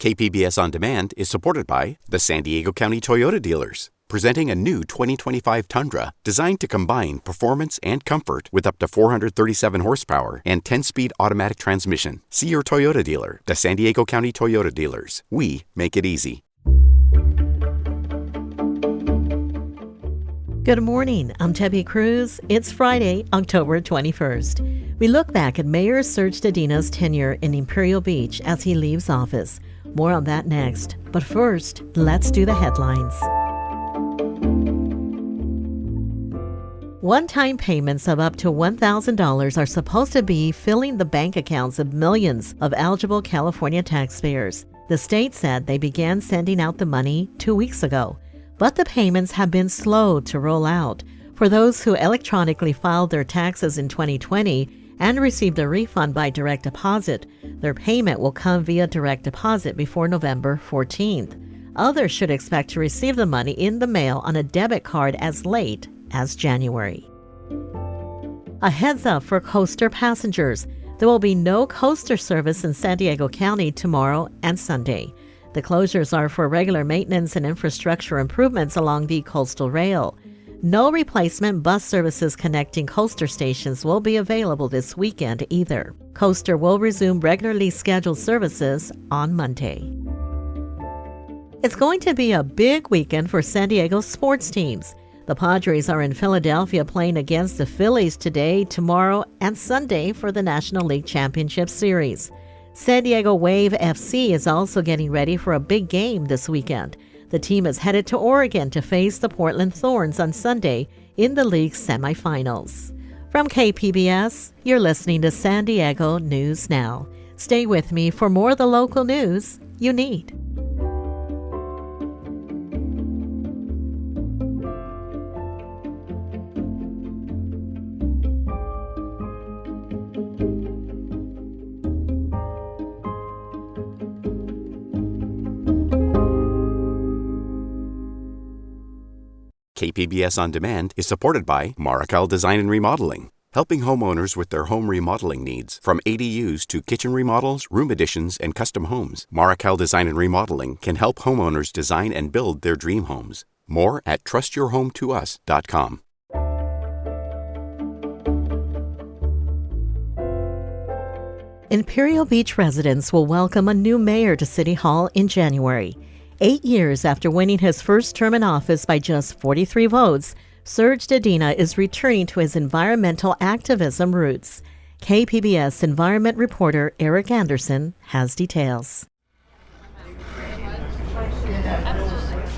KPBS On Demand is supported by the San Diego County Toyota dealers, presenting a new 2025 Tundra designed to combine performance and comfort with up to 437 horsepower and 10-speed automatic transmission. See your Toyota dealer, the San Diego County Toyota dealers. We make it easy. Good morning. I'm Debbie Cruz. It's Friday, October 21st. We look back at Mayor Serge Dedina's tenure in Imperial Beach as he leaves office. More on that next. But first, let's do the headlines. One-time payments of up to $1,000 are supposed to be filling the bank accounts of millions of eligible California taxpayers. The state said they began sending out the money 2 weeks ago, but the payments have been slow to roll out. For those who electronically filed their taxes in 2020 and received a refund by direct deposit, their payment will come via direct deposit before November 14th. Others should expect to receive the money in the mail on a debit card as late as January. A heads up for coaster passengers. There will be no coaster service in San Diego County tomorrow and Sunday. The closures are for regular maintenance and infrastructure improvements along the coastal rail. No replacement bus services connecting coaster stations will be available this weekend either. Coaster will resume regularly scheduled services on Monday. It's going to be a big weekend for San Diego sports teams. The Padres are in Philadelphia playing against the Phillies today, tomorrow, and Sunday for the National League Championship Series. San Diego Wave FC is also getting ready for a big game this weekend. The team is headed to Oregon to face the Portland Thorns on Sunday in the league's semifinals. From KPBS, you're listening to San Diego News Now. Stay with me for more of the local news you need. KPBS On Demand is supported by Marrocale Design and Remodeling, helping homeowners with their home remodeling needs. From ADUs to kitchen remodels, room additions, and custom homes, Marrocale Design and Remodeling can help homeowners design and build their dream homes. More at trustyourhometous.com. Imperial Beach residents will welcome a new mayor to City Hall in January. 8 years after winning his first term in office by just 43 votes, Serge Dedina is returning to his environmental activism roots. KPBS environment reporter Eric Anderson has details.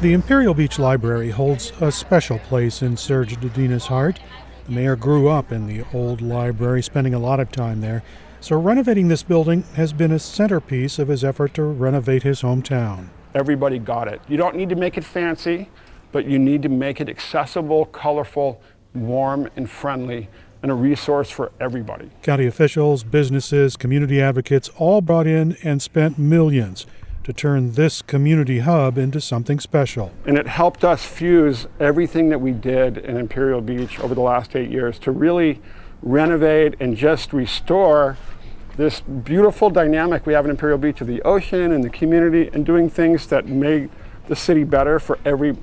The Imperial Beach Library holds a special place in Serge Dedina's heart. The mayor grew up in the old library, spending a lot of time there. So renovating this building has been a centerpiece of his effort to renovate his hometown. Everybody got it. You don't need to make it fancy, but you need to make it accessible, colorful, warm, and friendly, and a resource for everybody. County officials, businesses, community advocates all brought in and spent millions to turn this community hub into something special. And it helped us fuse everything that we did in Imperial Beach over the last 8 years to really renovate and just restore this beautiful dynamic we have in Imperial Beach of the ocean and the community, and doing things that make the city better for every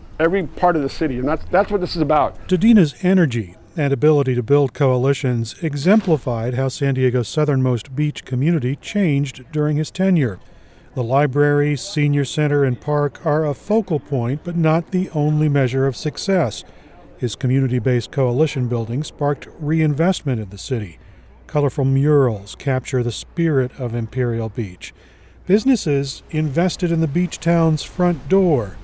part of the city. And that's what this is about. Dedina's energy and ability to build coalitions exemplified how San Diego's southernmost beach community changed during his tenure. The library, senior center, and park are a focal point, but not the only measure of success. His community-based coalition building sparked reinvestment in the city. Colorful murals capture the spirit of Imperial Beach. Businesses invested in the beach town's front door.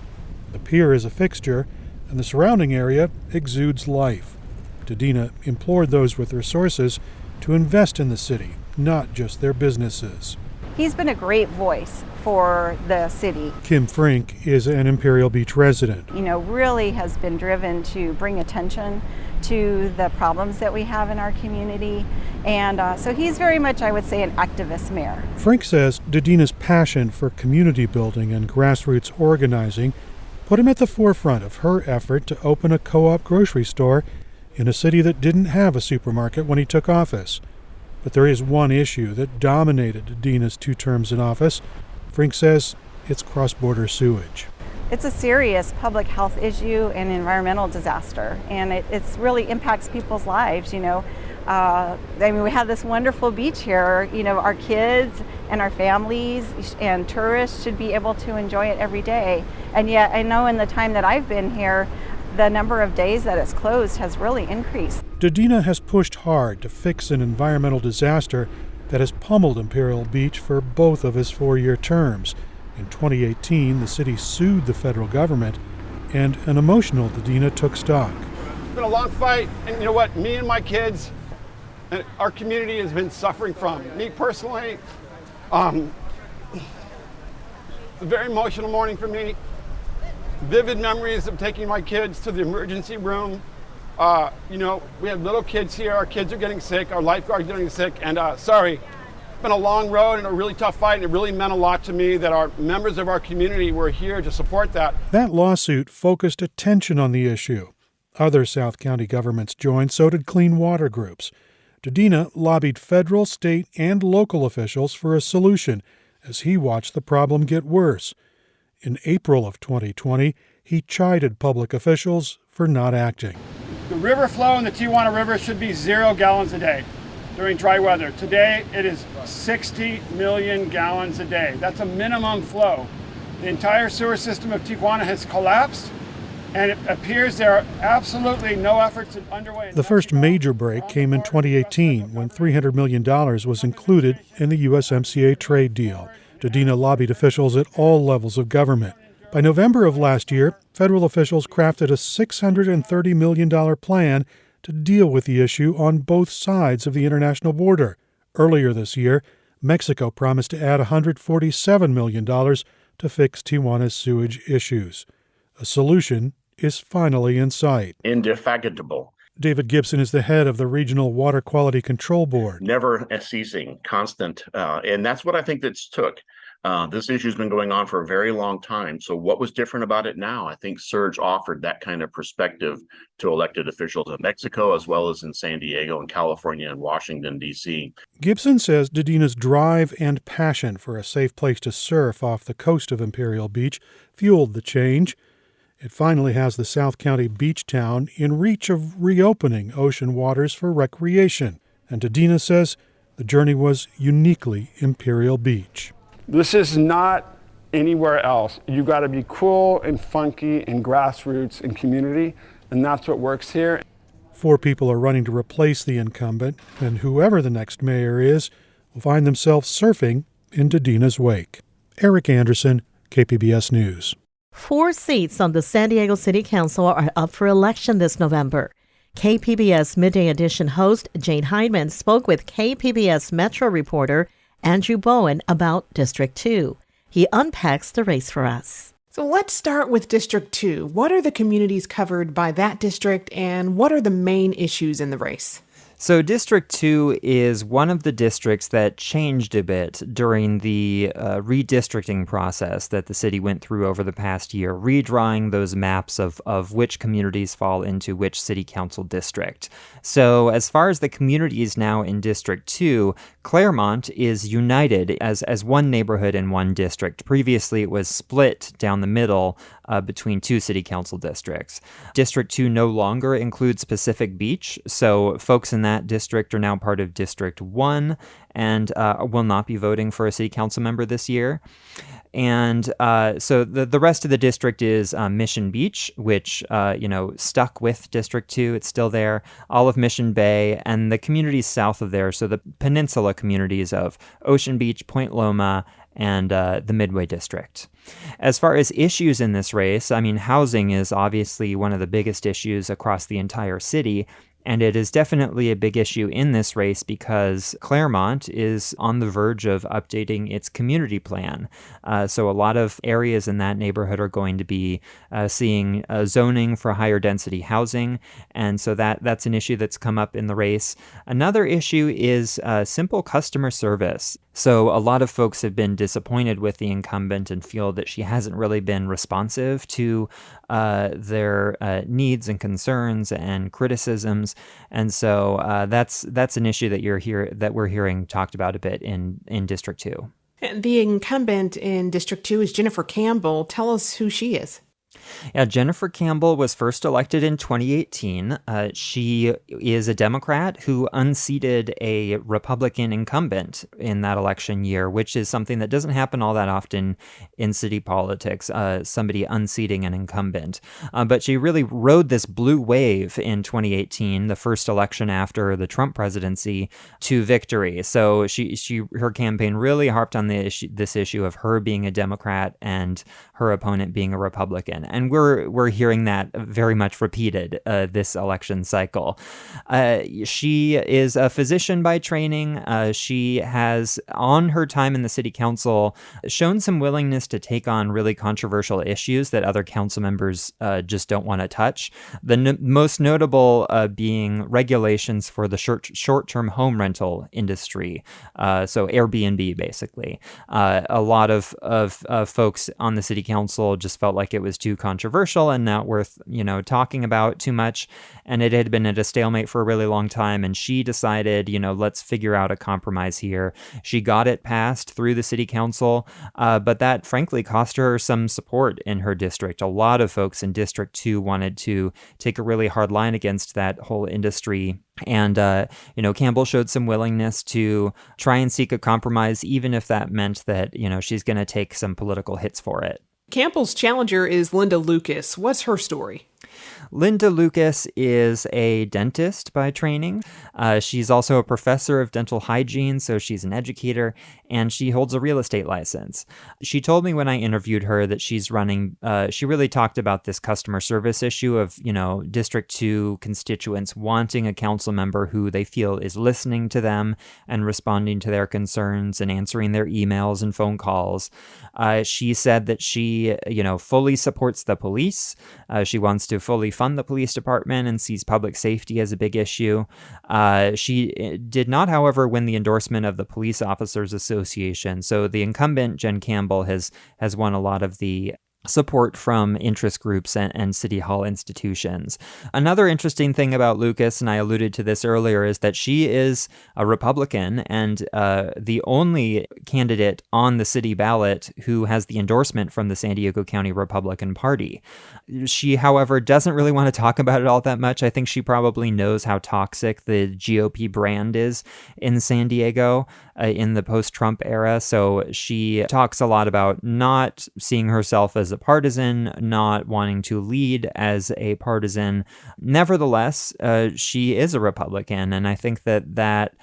The pier is a fixture, and the surrounding area exudes life. Dedina implored those with resources to invest in the city, not just their businesses. He's been a great voice for the city. Kim Frink is an Imperial Beach resident. Really has been driven to bring attention to the problems that we have in our community. And so he's very much, I would say, an activist mayor. Frink says Dedina's passion for community building and grassroots organizing put him at the forefront of her effort to open a co-op grocery store in a city that didn't have a supermarket when he took office. But there is one issue that dominated Dedina's 2 terms in office. Frink says it's cross-border sewage. It's a serious public health issue and environmental disaster, and it's really impacts people's lives. We have this wonderful beach here. Our kids and our families and tourists should be able to enjoy it every day. And yet, I know in the time that I've been here, the number of days that it's closed has really increased. Dedina has pushed hard to fix an environmental disaster that has pummeled Imperial Beach for both of his 4-year terms. In 2018, the city sued the federal government, and an emotional Dedina took stock. It's been a long fight, and you know what? Me and my kids and our community has been suffering from. Me personally, a very emotional morning for me. Vivid memories of taking my kids to the emergency room. We have little kids here. Our kids are getting sick. Our lifeguards are getting sick. And it's been a long road and a really tough fight. And it really meant a lot to me that our members of our community were here to support that. That lawsuit focused attention on the issue. Other South County governments joined, so did clean water groups. Dedina lobbied federal, state, and local officials for a solution as he watched the problem get worse. In April of 2020, he chided public officials for not acting. The river flow in the Tijuana River should be 0 gallons a day during dry weather. Today, it is 60 million gallons a day. That's a minimum flow. The entire sewer system of Tijuana has collapsed, and it appears there are absolutely no efforts underway. The first major break came in 2018 when $300 million was included in the USMCA trade deal. Dedina lobbied officials at all levels of government. By November of last year, federal officials crafted a $630 million plan to deal with the issue on both sides of the international border. Earlier this year, Mexico promised to add $147 million to fix Tijuana's sewage issues. A solution is finally in sight. Indefatigable. David Gibson is the head of the Regional Water Quality Control Board. Never ceasing, constant. And that's what I think that's took. This issue has been going on for a very long time. So what was different about it now? I think Serge offered that kind of perspective to elected officials in Mexico, as well as in San Diego and California and Washington, D.C. Gibson says Dedina's drive and passion for a safe place to surf off the coast of Imperial Beach fueled the change. It finally has the South County beach town in reach of reopening ocean waters for recreation. And Dedina says the journey was uniquely Imperial Beach. This is not anywhere else. You got to be cool and funky and grassroots and community, and that's what works here. 4 people are running to replace the incumbent, and whoever the next mayor is will find themselves surfing in Dedina's wake. Eric Anderson, KPBS News. 4 seats on the San Diego City Council are up for election this November. KPBS Midday Edition host Jane Hyndman spoke with KPBS Metro reporter Andrew Bowen about District 2. He unpacks the race for us. So let's start with District 2. What are the communities covered by that district, and what are the main issues in the race? So District 2 is one of the districts that changed a bit during the redistricting process that the city went through over the past year, redrawing those maps of which communities fall into which city council district. So as far as the communities now in District 2, Claremont is united as one neighborhood in one district. Previously, it was split down the middle between 2 city council districts. District 2 no longer includes Pacific Beach, so folks in that district are now part of District 1 and will not be voting for a city council member this year. And so the rest of the district is Mission Beach, which, stuck with District 2. It's still there. All of Mission Bay and the communities south of there. So the peninsula communities of Ocean Beach, Point Loma, and the Midway District. As far as issues in this race, housing is obviously one of the biggest issues across the entire city. And it is definitely a big issue in this race because Claremont is on the verge of updating its community plan. So a lot of areas in that neighborhood are going to be seeing zoning for higher density housing. And so that's an issue that's come up in the race. Another issue is simple customer service. So a lot of folks have been disappointed with the incumbent and feel that she hasn't really been responsive to their needs and concerns and criticisms. And so that's an issue that we're hearing talked about a bit in District 2. And the incumbent in District 2 is Jennifer Campbell. Tell us who she is. Yeah, Jennifer Campbell was first elected in 2018. She is a Democrat who unseated a Republican incumbent in that election year, which is something that doesn't happen all that often in city politics, somebody unseating an incumbent. But she really rode this blue wave in 2018, the first election after the Trump presidency, to victory. So her campaign really harped on this issue of her being a Democrat and her opponent being a Republican. And we're hearing that very much repeated this election cycle. She is a physician by training. She has, on her time in the city council, shown some willingness to take on really controversial issues that other council members just don't want to touch. The most notable being regulations for the short-term home rental industry, so Airbnb, basically. A lot of folks on the city council just felt like it was too controversial and not worth, talking about too much. And it had been at a stalemate for a really long time. And she decided, let's figure out a compromise here. She got it passed through the city council, but that frankly cost her some support in her district. A lot of folks in District 2 wanted to take a really hard line against that whole industry. And, Campbell showed some willingness to try and seek a compromise, even if that meant that, she's going to take some political hits for it. Campbell's challenger is Linda Lucas. What's her story? Linda Lucas is a dentist by training. She's also a professor of dental hygiene, so she's an educator, and she holds a real estate license. She told me when I interviewed her that she's running, she really talked about this customer service issue of, District 2 constituents wanting a council member who they feel is listening to them and responding to their concerns and answering their emails and phone calls. She said that she, fully supports the police. She wants to fully fund the police department and sees public safety as a big issue. She did not, however, win the endorsement of the Police Officers Association. So the incumbent, Jen Campbell, has won a lot of the support from interest groups and City Hall institutions. Another interesting thing about Lucas, and I alluded to this earlier, is that she is a Republican and the only candidate on the city ballot who has the endorsement from the San Diego County Republican Party. She, however, doesn't really want to talk about it all that much. I think she probably knows how toxic the GOP brand is in San Diego in the post-Trump era. So she talks a lot about not seeing herself as a partisan, not wanting to lead as a partisan. Nevertheless, she is a Republican, and I think that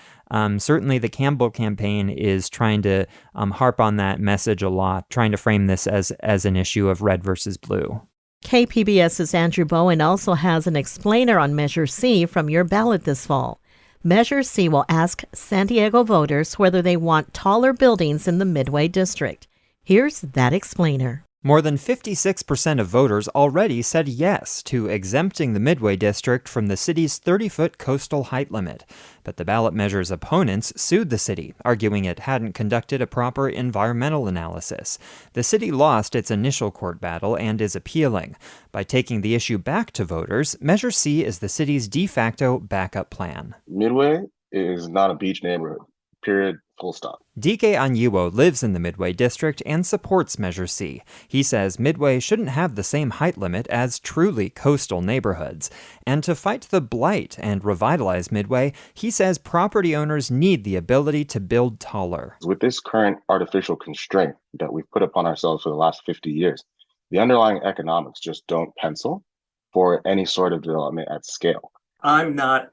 certainly the Campbell campaign is trying to harp on that message a lot, trying to frame this as an issue of red versus blue. KPBS's Andrew Bowen also has an explainer on Measure C from your ballot this fall. Measure C will ask San Diego voters whether they want taller buildings in the Midway District. Here's that explainer. More than 56% of voters already said yes to exempting the Midway District from the city's 30-foot coastal height limit. But the ballot measure's opponents sued the city, arguing it hadn't conducted a proper environmental analysis. The city lost its initial court battle and is appealing. By taking the issue back to voters, Measure C is the city's de facto backup plan. Midway is not a beach neighborhood. Period. Full stop. DK Anyuo lives in the Midway District and supports Measure C. He says Midway shouldn't have the same height limit as truly coastal neighborhoods. And to fight the blight and revitalize Midway, he says property owners need the ability to build taller. With this current artificial constraint that we've put upon ourselves for the last 50 years, the underlying economics just don't pencil for any sort of development at scale. I'm not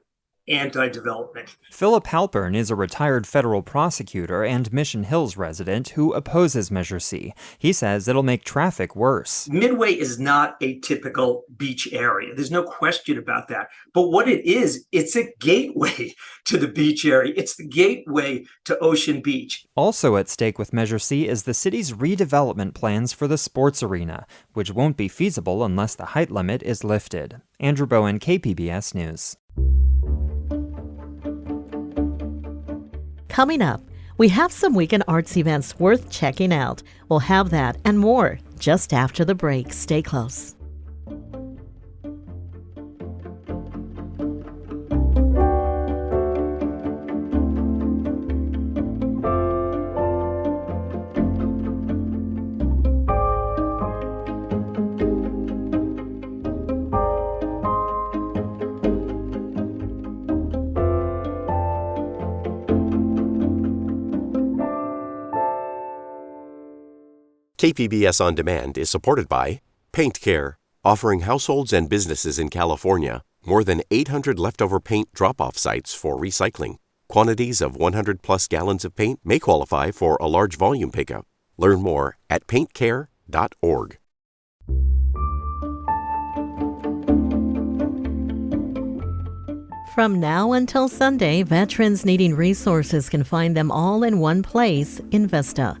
anti-development. Philip Halpern is a retired federal prosecutor and Mission Hills resident who opposes Measure C. He says it'll make traffic worse. Midway is not a typical beach area. There's no question about that. But what it is, it's a gateway to the beach area. It's the gateway to Ocean Beach. Also at stake with Measure C is the city's redevelopment plans for the sports arena, which won't be feasible unless the height limit is lifted. Andrew Bowen, KPBS News. Coming up, we have some weekend arts events worth checking out. We'll have that and more just after the break. Stay close. KPBS On Demand is supported by Paint Care, offering households and businesses in California more than 800 leftover paint drop-off sites for recycling. Quantities of 100-plus gallons of paint may qualify for a large volume pickup. Learn more at paintcare.org. From now until Sunday, veterans needing resources can find them all in one place in Vista.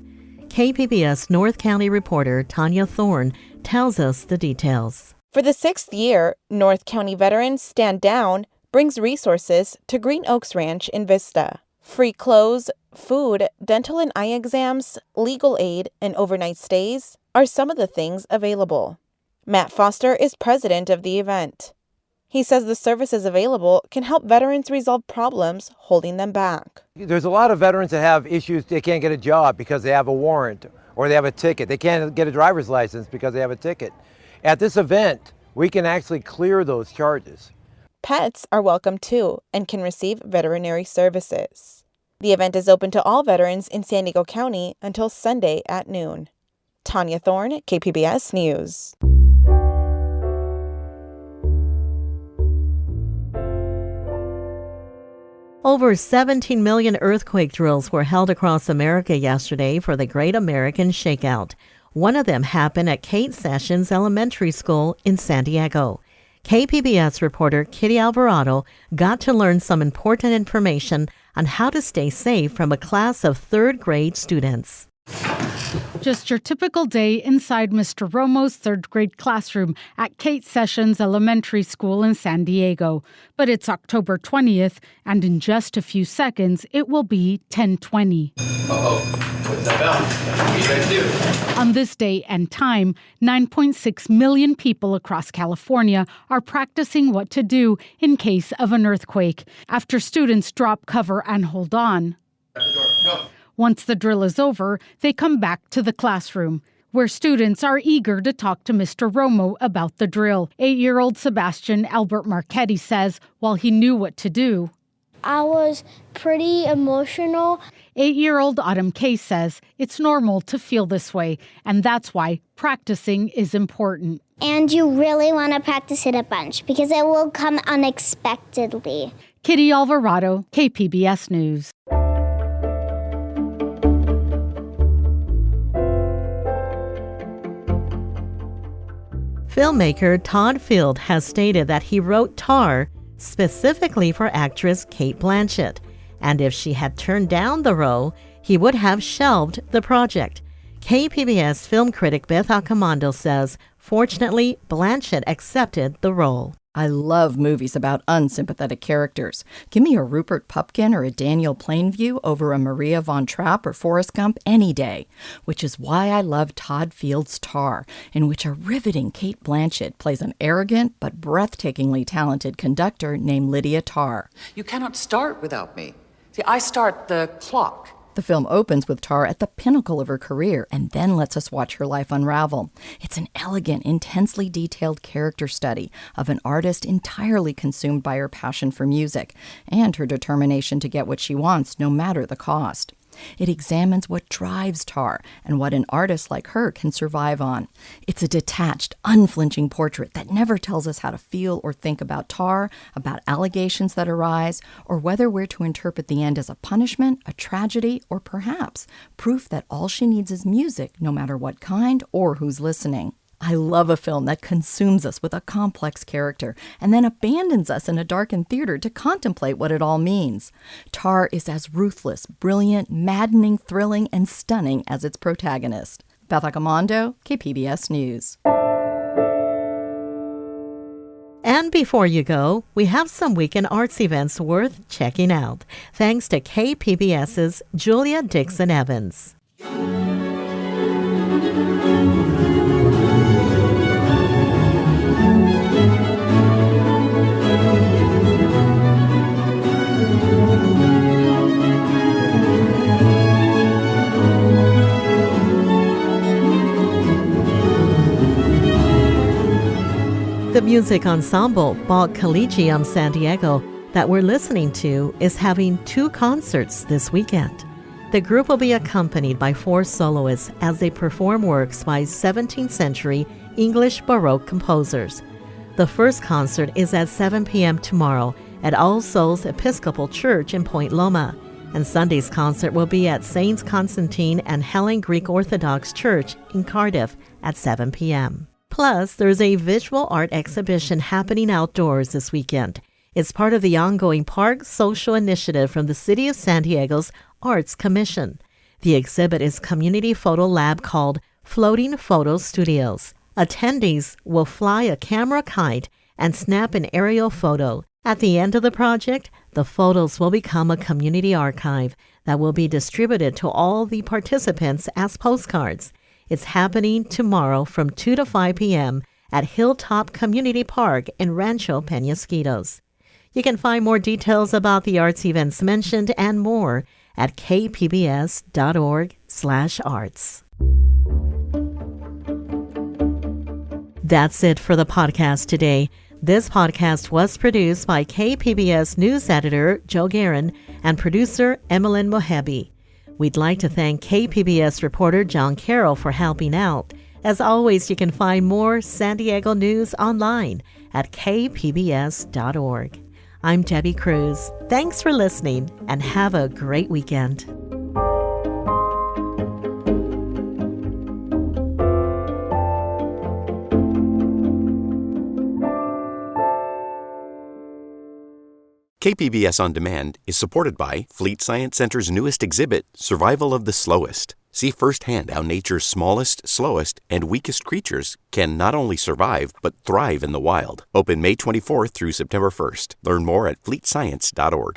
KPBS North County reporter Tanya Thorne tells us the details. For the 6th year, North County Veterans Stand Down brings resources to Green Oaks Ranch in Vista. Free clothes, food, dental and eye exams, legal aid, and overnight stays are some of the things available. Matt Foster is president of the event. He says the services available can help veterans resolve problems holding them back. There's a lot of veterans that have issues. They can't get a job because they have a warrant or they have a ticket. They can't get a driver's license because they have a ticket. At this event, we can actually clear those charges. Pets are welcome too and can receive veterinary services. The event is open to all veterans in San Diego County until Sunday at noon. Tanya Thorne, KPBS News. Over 17 million earthquake drills were held across America yesterday for the Great American Shakeout. One of them happened at Kate Sessions Elementary School in San Diego. KPBS reporter Kitty Alvarado got to learn some important information on how to stay safe from a class of third grade students. Just your typical day inside Mr. Romo's third grade classroom at Kate Sessions Elementary School in San Diego. But it's October 20th, and in just a few seconds, it will be 10:20. What's that bell? What are you guys do? On this day and time, 9.6 million people across California are practicing what to do in case of an earthquake after students drop cover and hold on. Shut the door. Go. Once the drill is over, they come back to the classroom, where students are eager to talk to Mr. Romo about the drill. 8-year-old Sebastian Albert Marchetti says while he knew what to do, I was pretty emotional. 8-year-old Autumn Kay says it's normal to feel this way, and that's why practicing is important. And you really want to practice it a bunch because it will come unexpectedly. Kitty Alvarado, KPBS News. Filmmaker Todd Field has stated that he wrote Tar specifically for actress Cate Blanchett, and if she had turned down the role, he would have shelved the project. KPBS film critic Beth Accomando says, fortunately, Blanchett accepted the role. I love movies about unsympathetic characters. Give me a Rupert Pupkin or a Daniel Plainview over a Maria von Trapp or Forrest Gump any day, which is why I love Todd Field's Tar, in which a riveting Cate Blanchett plays an arrogant but breathtakingly talented conductor named Lydia Tarr. You cannot start without me. See, I start the clock. The film opens with Tar at the pinnacle of her career and then lets us watch her life unravel. It's an elegant, intensely detailed character study of an artist entirely consumed by her passion for music and her determination to get what she wants, no matter the cost. It examines what drives Tar and what an artist like her can survive on. It's a detached, unflinching portrait that never tells us how to feel or think about Tar, about allegations that arise, or whether we're to interpret the end as a punishment, a tragedy, or perhaps proof that all she needs is music, no matter what kind or who's listening. I love a film that consumes us with a complex character and then abandons us in a darkened theater to contemplate what it all means. Tar is as ruthless, brilliant, maddening, thrilling, and stunning as its protagonist. Beth Accomando, KPBS News. And before you go, we have some weekend arts events worth checking out, thanks to KPBS's Julia Dixon Evans. The music ensemble Bach Collegium San Diego that we're listening to is having 2 concerts this weekend. The group will be accompanied by 4 soloists as they perform works by 17th century English Baroque composers. The first concert is at 7 p.m. tomorrow at All Souls Episcopal Church in Point Loma, and Sunday's concert will be at Saints Constantine and Helen Greek Orthodox Church in Cardiff at 7 p.m. Plus, there's a visual art exhibition happening outdoors this weekend. It's part of the ongoing Park Social Initiative from the City of San Diego's Arts Commission. The exhibit is community photo lab called Floating Photo Studios. Attendees will fly a camera kite and snap an aerial photo. At the end of the project, the photos will become a community archive that will be distributed to all the participants as postcards. It's happening tomorrow from 2 to 5 p.m. at Hilltop Community Park in Rancho Peñasquitos. You can find more details about the arts events mentioned and more at kpbs.org/arts. That's it for the podcast today. This podcast was produced by KPBS News Editor Joe Guerin and producer Emmeline Mohebi. We'd like to thank KPBS reporter John Carroll for helping out. As always, you can find more San Diego news online at kpbs.org. I'm Debbie Cruz. Thanks for listening and have a great weekend. KPBS On Demand is supported by Fleet Science Center's newest exhibit, Survival of the Slowest. See firsthand how nature's smallest, slowest, and weakest creatures can not only survive, but thrive in the wild. Open May 24th through September 1st. Learn more at fleetscience.org.